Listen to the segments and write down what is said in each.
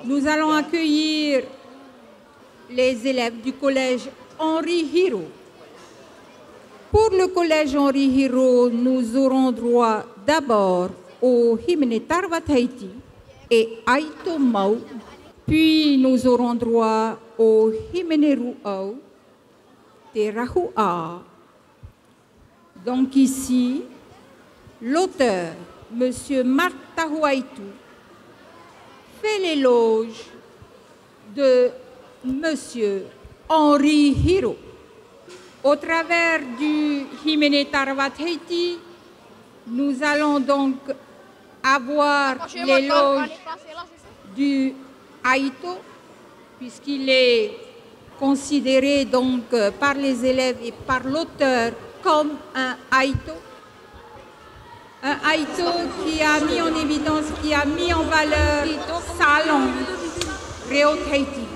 Nous allons accueillir les élèves du collège Henri Hiro. Pour le collège Henri Hiro, nous aurons droit d'abord au hymne Tarvathaiti et Aito Mau, puis nous aurons droit au hymne Ruau, Te Rahua. Donc ici, l'auteur, M. Marc Tahuaitu, fait l'éloge de M. Henri Hiro. Au travers du hymne Tarvathaiti, nous allons donc avoir l'éloge du Aito, puisqu'il est considéré donc par les élèves et par l'auteur comme un Aito. Un Aito qui a mis en évidence, qui a mis en valeur sa langue, Reo Tahiti.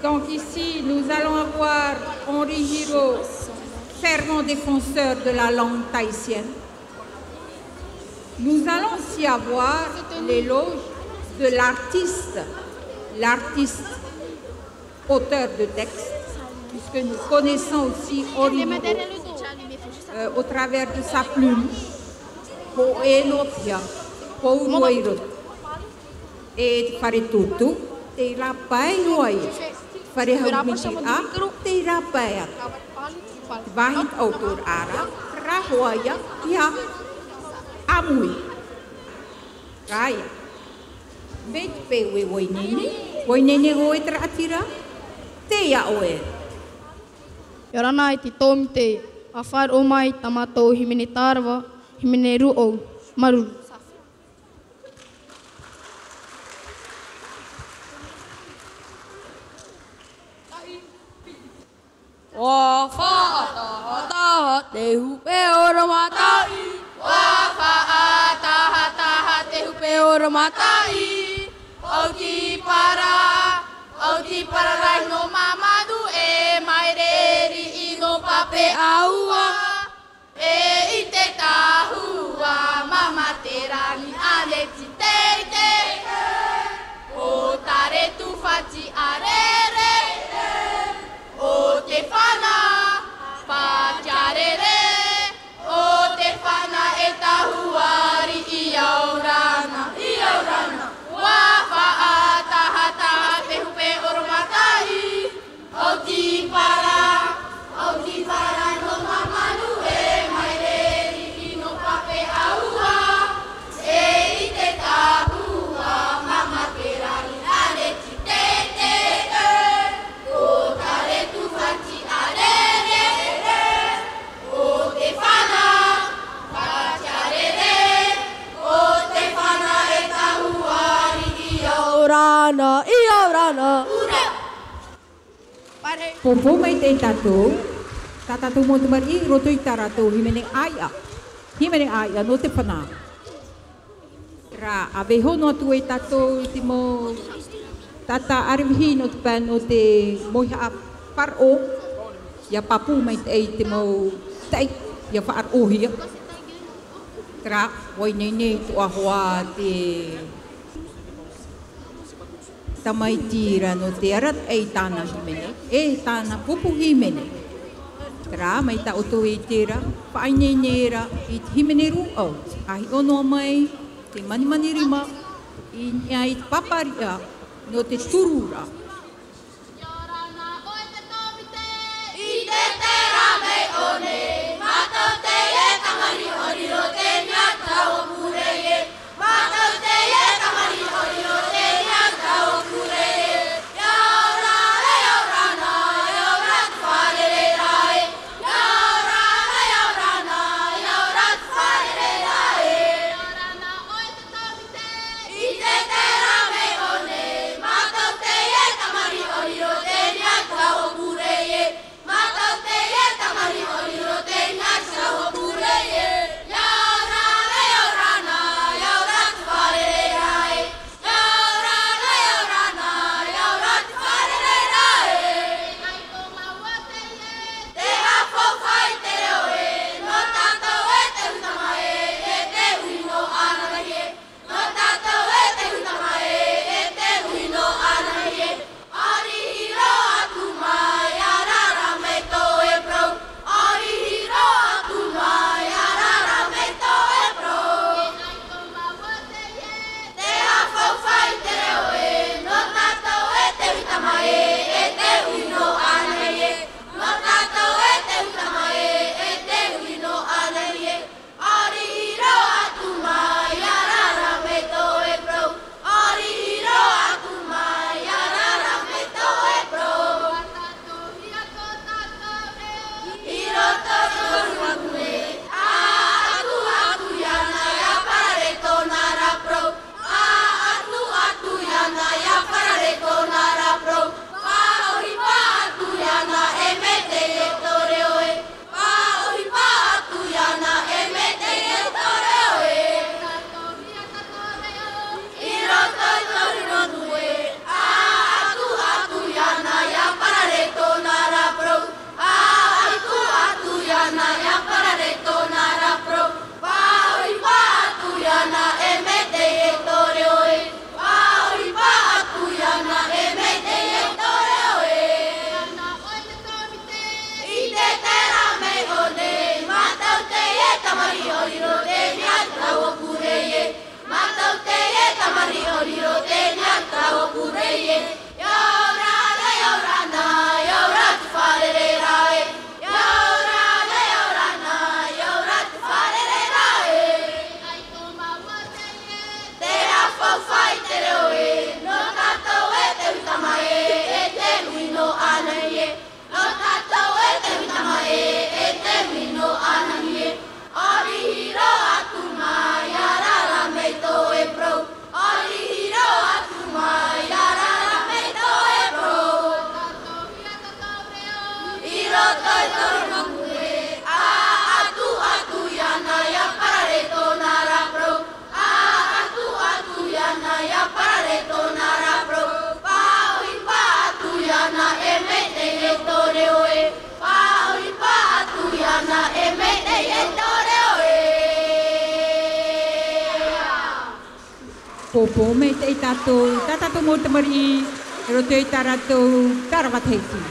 Donc ici, nous allons avoir Henri Hiro, fervent défenseur de la langue tahitienne. Nous allons aussi avoir l'éloge de l'artiste auteur de texte, puisque nous connaissons aussi Henri Hiro au travers de sa plume, Poenopia, Pouroiro, et Faretutu, te rapai roai, Farehaumiti te rapai, Vahit autor ara, Rahoya, ya, Amui, Raya. Bet pewe woinene oetra atira, te ya oe. Yorana iti tomte, afar omai tamato himene tarva, himene ruo, maru. Wafa te hupe ora matai. Wafa te hupe ora matai. Oti para rai no mamadu e maireri ino pape aua. E ite tahua mama terani aleti teite. O tare tu fati arere. O te fana pacharere. O te fana e tahuari iaurana. Wafa ataha te hupe oromatai. Oti para no mamanu e maireri ino pape aua. E ite tahua mama terani aleti tete. O tare tu fati arere. O te fana pacharere. O te fana e tahuari iaurana. Popo mai te tatou mo te mari roto i taratou himene aia no te whana. Ra aveho no atu e tatou te mo tata ariwihi no te pan o te moiha a paro ia papu mai te mo tei ia whaarohia. Ra wainene tu ahoa te tamai tira no te arat e tāna himene, e tāna pupu himene. Tra mai ta oto e tira, whainenera i te himene ruau. Ahi ono mai, te mani rima, i nia i te paparia no te turura. Yorana oe te tomite, i te tera mei one, matau te e kamari ori ro te nyata o kure e, matau te e kamari ori ro te nyata o kure e. Yorana, wharere rai, Yorana, wharere rai. Yorana oe te tomite, i te tera mei one, matau te e Popo me te tatou, tatatou mo te mari, roto i taratou, tarawateiti.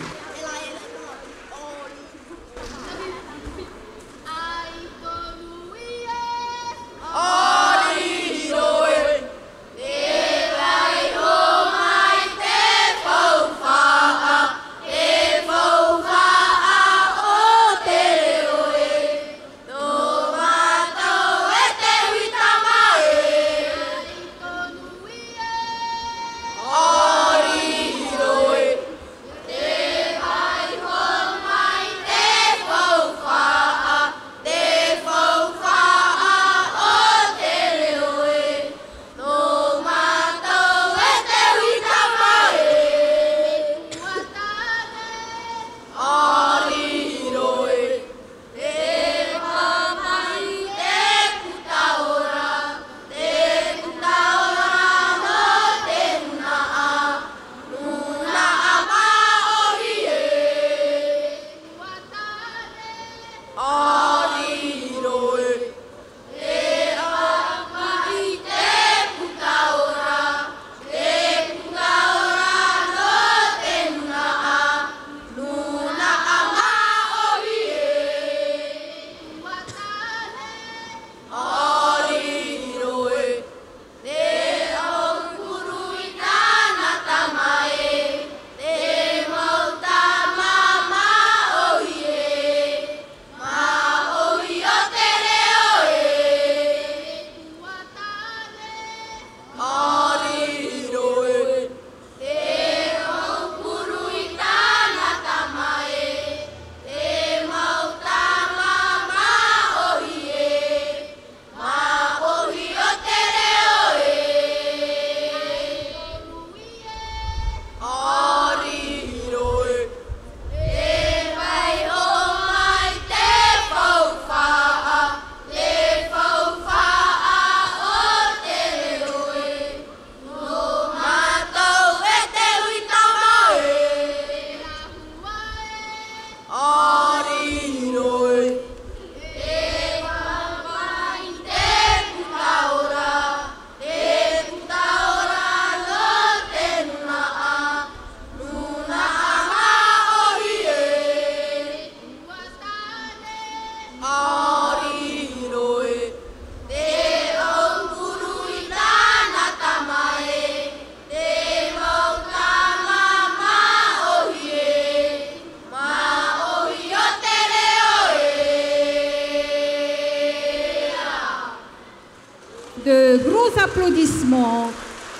De gros applaudissements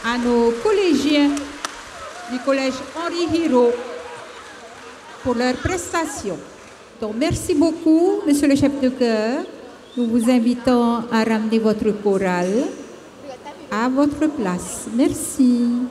à nos collégiens du collège Henri Hiro pour leur prestation. Donc merci beaucoup, monsieur le chef de chœur. Nous vous invitons à ramener votre chorale à votre place. Merci.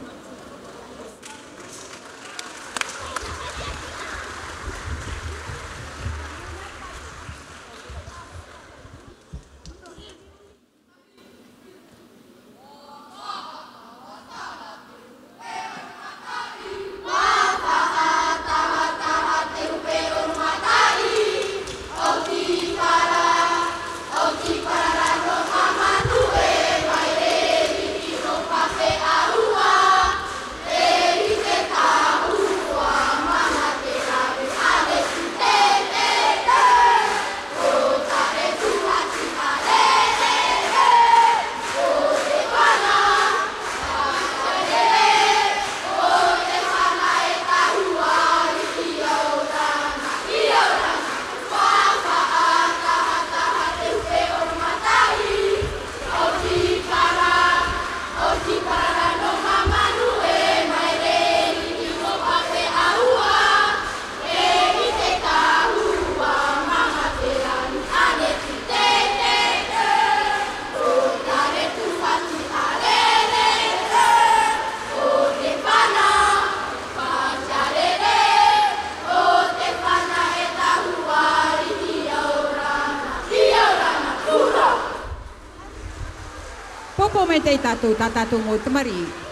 Popo me te tatou, tatatou mo te mari.